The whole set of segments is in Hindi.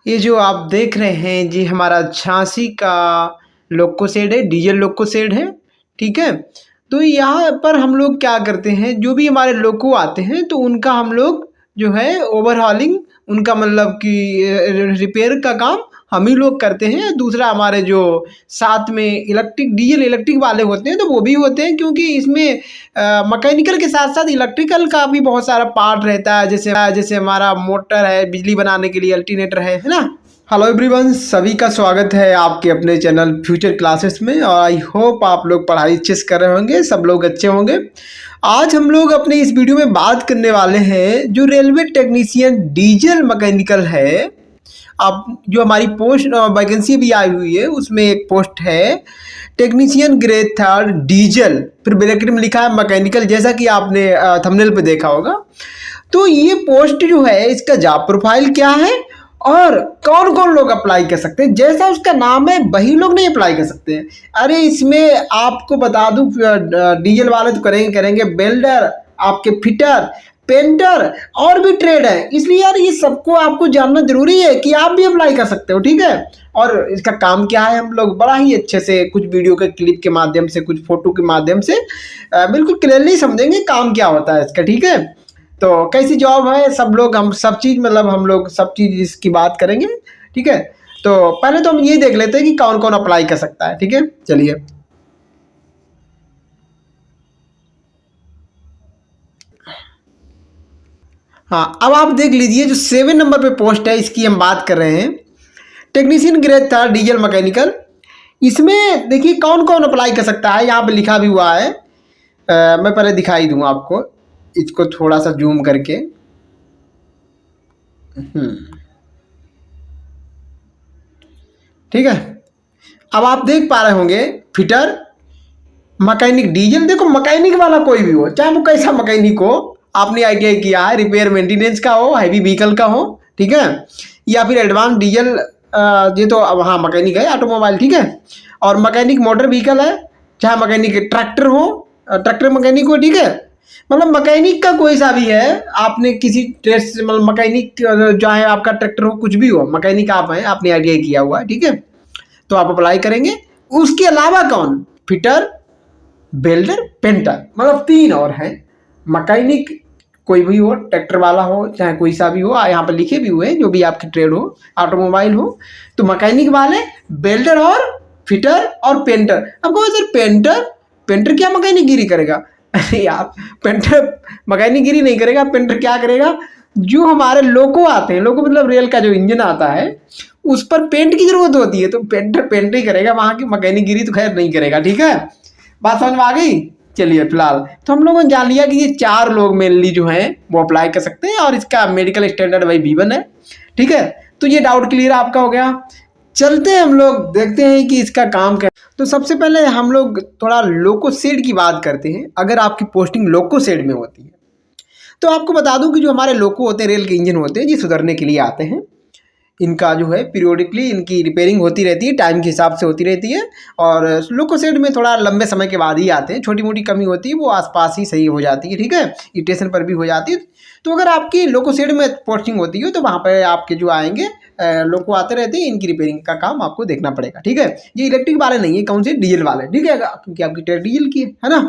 ये जो आप देख रहे हैं जी हमारा झांसी का लोको शेड है, डीजल लोको शेड है। ठीक है, तो यहाँ पर हम लोग क्या करते हैं, जो भी हमारे लोको आते हैं तो उनका हम लोग जो है ओवरहॉलिंग, उनका मतलब कि रिपेयर का काम हम ही लोग करते हैं। दूसरा हमारे जो साथ में डीजल इलेक्ट्रिक वाले होते हैं तो वो भी होते हैं, क्योंकि इसमें मैकेनिकल के साथ साथ इलेक्ट्रिकल का भी बहुत सारा पार्ट रहता है। जैसे जैसे हमारा मोटर है, बिजली बनाने के लिए अल्टरनेटर है ना। हेलो एवरीवन, सभी का स्वागत है आपके अपने चैनल फ्यूचर क्लासेस में। और आई होप आप लोग पढ़ाई अच्छे से कर रहे होंगे, सब लोग अच्छे होंगे। आज हम लोग अपने इस वीडियो में बात करने वाले हैं जो रेलवे टेक्नीशियन डीजल मैकेनिकल है। अब जो हमारी पोस्ट वैकेंसी भी आई हुई है उसमें एक पोस्ट है टेक्नीशियन ग्रेड 3 डीजल, फिर ब्रैकेट में लिखा है मैकेनिकल, जैसा कि आपने थंबनेल पे देखा होगा। तो ये पोस्ट जो है इसका जॉब प्रोफाइल क्या है और कौन कौन लोग अप्लाई कर सकते हैं, जैसा उसका नाम है वही लोग नहीं अप्लाई कर सकते हैं। अरे इसमें आपको बता दूं, डीजल वाले तो करेंगे वेल्डर, आपके फिटर, पेंटर और भी ट्रेड है। इसलिए यार ये सबको आपको जानना जरूरी है कि आप भी अप्लाई कर सकते हो। ठीक है, और इसका काम क्या है हम लोग बड़ा ही अच्छे से कुछ वीडियो के क्लिप के माध्यम से, कुछ फोटो के माध्यम से बिल्कुल क्लियरली समझेंगे काम क्या होता है इसका। ठीक है, तो कैसी जॉब है, सब लोग हम सब चीज़ मतलब हम लोग सब चीज़ इसकी बात करेंगे। ठीक है, तो पहले तो हम ये देख लेते हैं कि कौन कौन अप्लाई कर सकता है। ठीक है, चलिए। हाँ, अब आप देख लीजिए जो 7 नंबर पे पोस्ट है इसकी हम बात कर रहे हैं, टेक्नीशियन ग्रेड 3 डीजल मैकेनिकल। इसमें देखिए कौन कौन अप्लाई कर सकता है, यहाँ पे लिखा भी हुआ है। मैं पहले दिखाई दूंगा आपको, इसको थोड़ा सा जूम करके। ठीक है, अब आप देख पा रहे होंगे फिटर, मैकेनिक डीजल। देखो मैकेनिक वाला कोई भी हो, चाहे वो कैसा मैकेनिक हो, आपने आईटीआई किया है, रिपेयर मेंटेनेंस का हो, हैवी व्हीकल का हो, ठीक है, या फिर एडवांस डीजल, ये तो अब हाँ मैकेनिक है ऑटोमोबाइल। ठीक है, और मैकेनिक मोटर व्हीकल है, चाहे मैकेनिक ट्रैक्टर हो, ट्रैक्टर मैकेनिक हो। ठीक है, मतलब मैकेनिक का कोई सा भी है, आपने किसी ट्रेड से मतलब मैकेनिक, चाहे आपका ट्रैक्टर हो, कुछ भी हो, मैकेनिक आप हैं, आपने आईटीआई किया हुआ है। ठीक है, तो आप अप्लाई करेंगे। उसके अलावा कौन, फिटर, बेल्डर, पेंटर, मतलब 3 और हैं। मैकेनिक कोई भी हो, ट्रैक्टर वाला हो, चाहे कोई सा भी हो, यहाँ पर लिखे भी हुए हैं, जो भी आपकी ट्रेड हो, ऑटोमोबाइल हो, तो मैकेनिक वाले, बेल्डर और फिटर और पेंटर। अब कहो सर पेंटर क्या मैकेनिकगिरी करेगा? अरे यार, पेंटर मैकेनिकगिरी नहीं करेगा, पेंटर क्या करेगा, जो हमारे लोको आते हैं, लोको मतलब रेल का जो इंजन आता है उस पर पेंट की जरूरत होती है, तो पेंटर पेंट ही करेगा, वहां की मैकेनिकगिरी तो खैर नहीं करेगा। ठीक है, बात समझ में आ गई। चलिए, फिलहाल तो हम लोगों ने जान लिया कि ये 4 लोग मेनली जो हैं वो अप्लाई कर सकते हैं, और इसका मेडिकल स्टैंडर्ड भाई B1 है। ठीक है, तो ये डाउट क्लियर आपका हो गया। चलते हैं हम लोग देखते हैं कि इसका काम क्या। तो सबसे पहले हम लोग थोड़ा लोको शेड की बात करते हैं। अगर आपकी पोस्टिंग लोको शेड में होती है तो आपको बता दूं कि जो हमारे लोको होते हैं, रेल के इंजन होते हैं, ये सुधरने के लिए आते हैं। इनका जो है पीरियोडिकली इनकी रिपेयरिंग होती रहती है, टाइम के हिसाब से होती रहती है, और लोको शेड में थोड़ा लंबे समय के बाद ही आते हैं। छोटी मोटी कमी होती है वो आसपास ही सही हो जाती है। ठीक है, स्टेशन पर भी हो जाती है। तो अगर आपकी लोको शेड में पोस्टिंग होती है तो वहाँ पर आपके जो आएंगे लोको आते रहते हैं, इनकी रिपेयरिंग का काम आपको देखना पड़ेगा। ठीक है, ये इलेक्ट्रिक वाले नहीं है, कौन से, डीजल वाले। ठीक है, क्योंकि आपकी ट्रेड डीजल की है ना।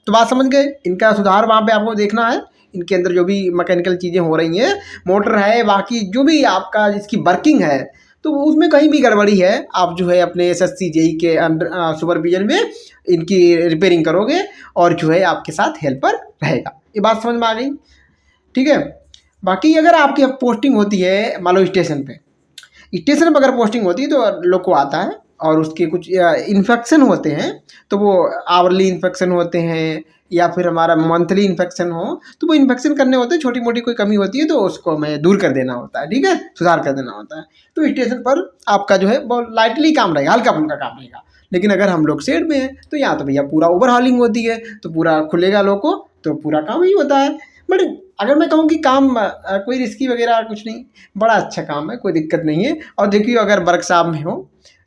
तो बात समझ गए, इनका सुधार वहाँ पे आपको देखना है। इनके अंदर जो भी मैकेनिकल चीज़ें हो रही हैं, मोटर है, बाकी जो भी आपका जिसकी वर्किंग है, तो उसमें कहीं भी गड़बड़ी है, आप जो है अपने SSC JEE के अंडर सुपरविजन में इनकी रिपेयरिंग करोगे, और जो है आपके साथ हेल्पर रहेगा। ये बात समझ में आ गई। ठीक है, बाकी अगर आपकी पोस्टिंग होती है मान लो स्टेशन पर अगर पोस्टिंग होती है तो लोको आता है, और उसके कुछ इन्फेक्शन होते हैं, तो वो आवरली इन्फेक्शन होते हैं या फिर हमारा मंथली इन्फेक्शन हो, तो वो इन्फेक्शन करने होते हैं। छोटी मोटी कोई कमी होती है तो उसको हमें दूर कर देना होता है। ठीक है, सुधार कर देना होता है। तो स्टेशन पर आपका जो है बहुत लाइटली काम रहेगा, हल्का फुल्का काम रहेगा। लेकिन अगर हम लोग शेड में हैं तो यहाँ तो भैया पूरा ओवरहॉलिंग होती है, तो पूरा खुलेगा लोको, तो पूरा काम ही होता है। बट अगर मैं कहूँ कि काम कोई रिस्की वगैरह कुछ नहीं, बड़ा अच्छा काम है, कोई दिक्कत नहीं है। और देखिए अगर वर्कशॉप में हो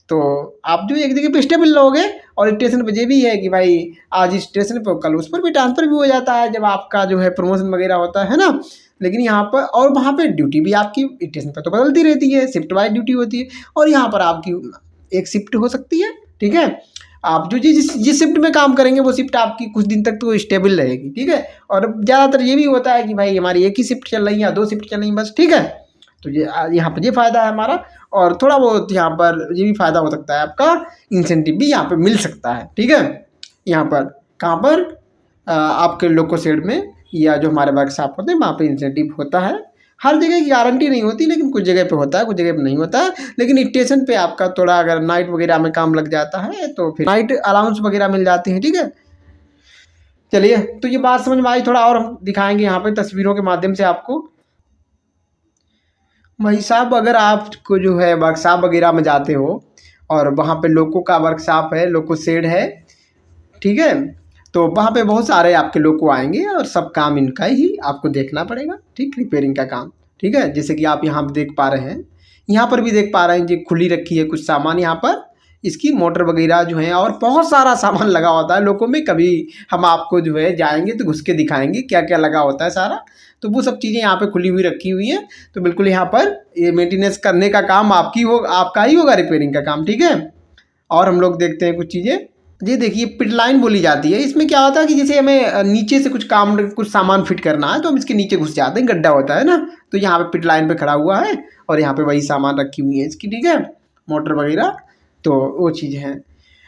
तो आप जो एक जगह पे स्टेबल रहोगे, और स्टेशन पे ये भी है कि भाई आज इस स्टेशन पर कल उस पर भी ट्रांसफ़र भी हो जाता है जब आपका जो है प्रमोशन वगैरह होता है ना। लेकिन यहाँ पर और वहाँ पे ड्यूटी भी आपकी स्टेशन पर तो बदलती रहती है, शिफ्ट वाइज ड्यूटी होती है, और यहाँ पर आपकी एक शिफ्ट हो सकती है, ठीक है। आप जो जिस शिफ्ट में काम करेंगे वो शिफ्ट आपकी कुछ दिन तक तो स्टेबल रहेगी, ठीक है। और ज़्यादातर ये भी होता है कि भाई हमारी एक ही शिफ्ट चल रही है या 2 शिफ्ट चल रही है बस, ठीक है। तो ये यहाँ पर ये फ़ायदा है हमारा, और थोड़ा बहुत यहाँ पर ये भी फ़ायदा हो सकता है आपका, इंसेंटिव भी यहाँ पर मिल सकता है, ठीक है। यहाँ पर कहाँ पर आपके लोको शेड में या जो हमारे वर्कशॉप होते हैं वहाँ पे इंसेंटिव होता है। हर जगह की गारंटी नहीं होती, लेकिन कुछ जगह पे होता है, कुछ जगह पे नहीं होता है। लेकिन स्टेशन पे आपका थोड़ा अगर नाइट वगैरह में काम लग जाता है तो फिर नाइट अलाउंस वगैरह मिल जाते हैं, ठीक है। चलिए, तो ये बात समझ में आई, थोड़ा और हम दिखाएंगे यहाँ पे तस्वीरों के माध्यम से आपको। भाई साहब, अगर आपको जो है वर्कशॉप वगैरह में जाते हो और वहाँ पे लोको का वर्कशॉप है, लोको शेड है, ठीक है, तो वहाँ पे बहुत सारे आपके लोग को आएंगे और सब काम इनका ही आपको देखना पड़ेगा, ठीक, रिपेयरिंग का काम, ठीक है। जैसे कि आप यहाँ देख पा रहे हैं, यहाँ पर भी देख पा रहे हैं जी, खुली रखी है कुछ सामान यहाँ पर, इसकी मोटर वगैरह जो है, और बहुत सारा सामान लगा होता है लोगों में। कभी हम आपको जो है जाएंगे तो घुस के दिखाएंगे क्या क्या लगा होता है सारा, तो वो सब चीज़ें यहाँ पे खुली हुई रखी हुई हैं। तो बिल्कुल यहाँ पर ये मेंटेनेंस करने का काम आपका ही होगा, रिपेयरिंग का काम, ठीक है। और हम लोग देखते हैं कुछ चीज़ें। ये देखिए, पिट लाइन बोली जाती है। इसमें क्या होता है कि जैसे हमें नीचे से कुछ सामान फिट करना है तो हम इसके नीचे घुस जाते हैं, गड्ढा होता है ना, तो यहाँ पे पिट लाइन पे खड़ा हुआ है और यहाँ पे वही सामान रखी हुई है इसकी, ठीक है, मोटर वगैरह, तो वो चीज़ है।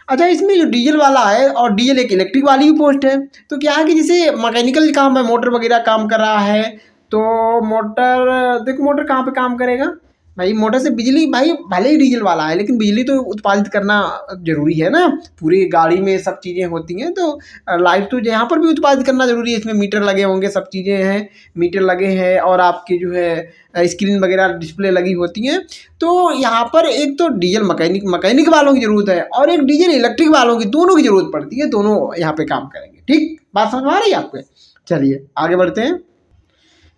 अच्छा, इसमें जो डीजल वाला है और डीजल एक इलेक्ट्रिक वाली भी पोस्ट है, तो क्या है कि जैसे मैकेनिकल काम है, मोटर वगैरह काम कर रहा है, तो मोटर कहाँ पे काम करेगा भाई, मोटर से बिजली, भाई भले ही डीजल वाला है लेकिन बिजली तो उत्पादित करना जरूरी है ना, पूरी गाड़ी में सब चीज़ें होती हैं, तो लाइट तो यहाँ पर भी उत्पादित करना जरूरी है। इसमें मीटर लगे होंगे, सब चीज़ें हैं, मीटर लगे हैं, और आपकी जो है स्क्रीन वगैरह डिस्प्ले लगी होती हैं। तो यहाँ पर एक तो डीजल मैकेनिक वालों की ज़रूरत है और एक डीजल इलेक्ट्रिक वालों की, दोनों की ज़रूरत पड़ती है, दोनों यहाँ पे काम करेंगे, ठीक, बात समझ में आ रही है आपको। चलिए आगे बढ़ते हैं।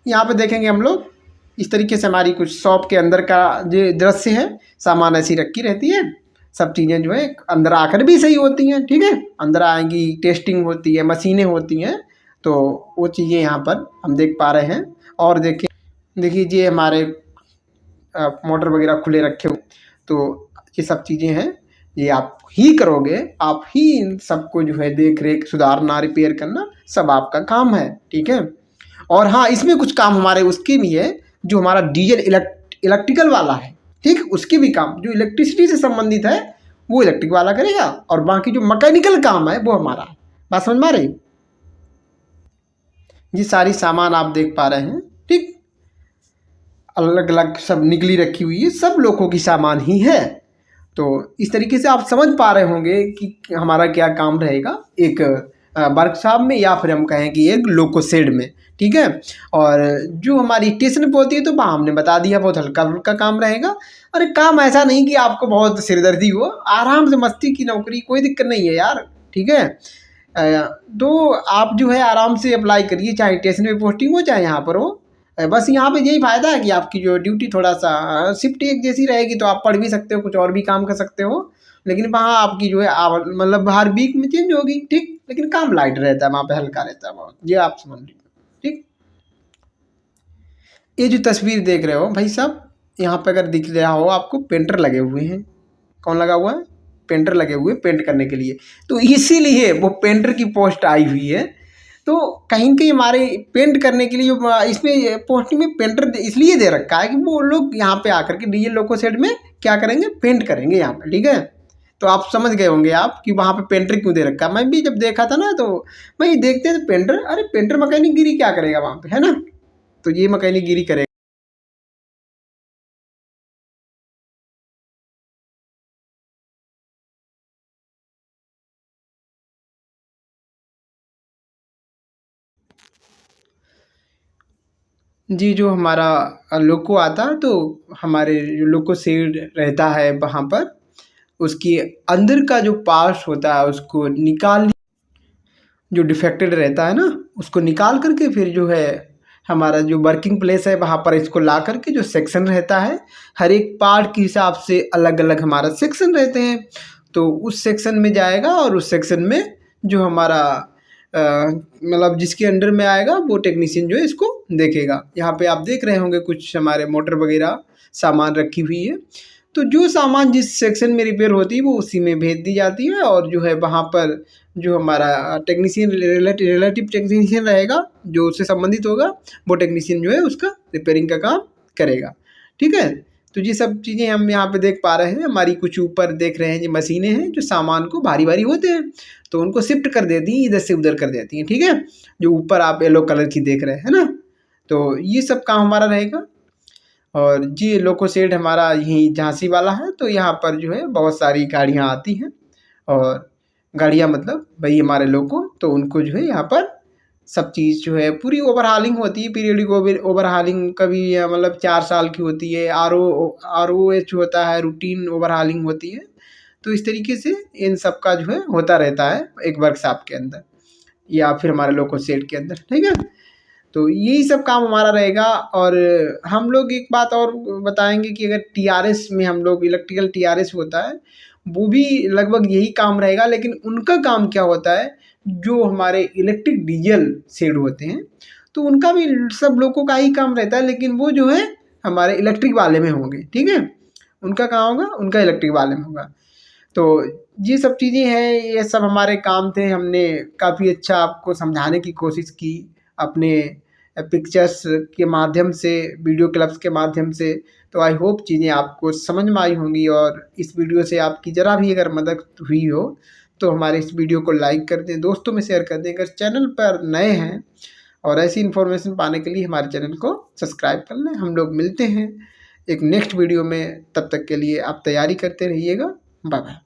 यहाँ पे देखेंगे हम लोग, इस तरीके से हमारी कुछ शॉप के अंदर का जो दृश्य है, सामान ऐसी रखी रहती है, सब चीज़ें जो है अंदर आकर भी सही होती हैं, ठीक है, अंदर आएंगी, टेस्टिंग होती है, मशीनें होती हैं, तो वो चीज़ें यहाँ पर हम देख पा रहे हैं। और देखिए ये हमारे मोटर वगैरह खुले रखे हो, तो ये सब चीज़ें हैं, ये आप ही करोगे, आप ही इन सबको जो है देख रेख, सुधारना, रिपेयर करना, सब आपका काम है, ठीक है। और हाँ, इसमें कुछ काम हमारे उसके भी है, जो हमारा डीजल इलेक्ट्रिकल वाला है, ठीक, उसके भी काम जो इलेक्ट्रिसिटी से संबंधित है वो इलेक्ट्रिक वाला करेगा, और बाकी जो मैकेनिकल काम है वो हमारा है। बात समझ में आ रही। ये सारी सामान आप देख पा रहे हैं, ठीक, अलग अलग सब निकली रखी हुई है, सब लोगों की सामान ही है। तो इस तरीके से आप समझ पा रहे होंगे कि हमारा क्या काम रहेगा एक वर्कशॉप में, या फिर हम कहें कि एक लोको शेड में, ठीक है। और जो हमारी स्टेशन पे होती है तो वहाँ हमने बता दिया, बहुत हल्का फुल्का काम रहेगा। अरे काम ऐसा नहीं कि आपको बहुत सिरदर्दी हो, आराम से मस्ती की नौकरी, कोई दिक्कत नहीं है यार, ठीक है। तो आप जो है आराम से अप्लाई करिए, चाहे स्टेशन पे पोस्टिंग हो चाहे यहाँ पर हो। बस यहाँ पे यही फ़ायदा है कि आपकी जो ड्यूटी थोड़ा सा शिफ्ट एक जैसी रहेगी, तो आप पढ़ भी सकते हो, कुछ और भी काम कर सकते हो, लेकिन वहाँ आपकी जो है मतलब हर वीक में चेंज होगी, ठीक, लेकिन काम लाइट रहता है वहाँ पे, हल्का रहता है बहुत, ये आप समझ लीजिए, ठीक। ये जो तस्वीर देख रहे हो भाई साहब, यहाँ पे अगर दिख रहा हो आपको, पेंटर लगे हुए हैं। कौन लगा हुआ है? पेंटर लगे हुए, पेंट करने के लिए, तो इसीलिए वो पेंटर की पोस्ट आई हुई है। तो कहीं न कहीं हमारे पेंट करने के लिए जो इसमें पोस्टिंग में पेंटर इसलिए दे रखा है कि वो लोग यहाँ पे आकर के डीजल लोको शेड में क्या करेंगे, पेंट करेंगे यहाँ पे, ठीक है। तो आप समझ गए होंगे आप कि वहाँ पे पेंटर क्यों दे रखा है। मैं भी जब देखा था ना तो भाई देखते हैं तो पेंटर, अरे पेंटर मैकेनिक गिरी क्या करेगा वहाँ पे, है ना, तो ये मैकेनिक गिरी करेगा। जी, जो हमारा लोको आता है, तो हमारे जो लोको शेड रहता है वहाँ पर, उसकी अंदर का जो पार्ट्स होता है उसको निकाल, जो डिफेक्टेड रहता है ना उसको निकाल करके फिर जो है हमारा जो वर्किंग प्लेस है वहाँ पर इसको ला करके, जो सेक्शन रहता है हर एक पार्ट के हिसाब से अलग अलग हमारा सेक्शन रहते हैं, तो उस सेक्शन में जाएगा और उस सेक्शन में जो हमारा मतलब जिसके अंडर में आएगा वो टेक्नीशियन जो है इसको देखेगा। यहाँ पे आप देख रहे होंगे कुछ हमारे मोटर वगैरह सामान रखी हुई है। तो जो सामान जिस सेक्शन में रिपेयर होती है वो उसी में भेज दी जाती है, और जो है वहाँ पर जो हमारा टेक्नीशियन रिलेटिव टेक्नीशियन रहेगा जो उससे संबंधित होगा, वो टेक्नीशियन जो है उसका रिपेयरिंग का काम करेगा। ठीक है, तो ये सब चीज़ें हम यहाँ पे देख पा रहे हैं। हमारी कुछ ऊपर देख रहे हैं ये मशीनें हैं जो सामान को भारी भारी होते हैं तो उनको शिफ्ट कर देती हैं, इधर से उधर कर देती हैं। ठीक है, जो ऊपर आप येलो कलर की देख रहे हैं ना, तो ये सब काम हमारा रहेगा। और जी लोको शेड हमारा यहीं झांसी वाला है, तो यहाँ पर जो है बहुत सारी गाड़ियाँ आती हैं, और गाड़ियाँ मतलब भाई हमारे लोको, तो उनको जो है यहाँ पर सब चीज़ जो है पूरी ओवरहालिंग होती है। पीरियडिक ओवरहालिंग कभी मतलब 4 साल की होती है। ROH होता है, रूटीन ओवरहालिंग होती है। तो इस तरीके से इन सब का जो है होता रहता है एक वर्कशॉप के अंदर या फिर हमारे लोको शेड के अंदर। ठीक है, तो यही सब काम हमारा रहेगा। और हम लोग एक बात और बताएंगे कि अगर TRS में हम लोग इलेक्ट्रिकल TRS होता है वो भी लगभग यही काम रहेगा, लेकिन उनका काम क्या होता है, जो हमारे इलेक्ट्रिक डीजल शेड होते हैं तो उनका भी सब लोगों का ही काम रहता है, लेकिन वो जो है हमारे इलेक्ट्रिक वाले में होंगे। ठीक है, उनका कहाँ होगा, उनका इलेक्ट्रिक वाले में होगा। तो ये सब चीज़ें हैं, ये सब हमारे काम थे। हमने काफ़ी अच्छा आपको समझाने की कोशिश की अपने पिक्चर्स के माध्यम से, वीडियो क्लिप्स के माध्यम से। तो आई होप चीज़ें आपको समझ में आई होंगी, और इस वीडियो से आपकी ज़रा भी अगर मदद हुई हो तो हमारे इस वीडियो को लाइक कर दें, दोस्तों में शेयर कर दें। अगर चैनल पर नए हैं और ऐसी इन्फॉर्मेशन पाने के लिए हमारे चैनल को सब्सक्राइब कर लें। हम लोग मिलते हैं एक नेक्स्ट वीडियो में, तब तक के लिए आप तैयारी करते रहिएगा। Bye bye.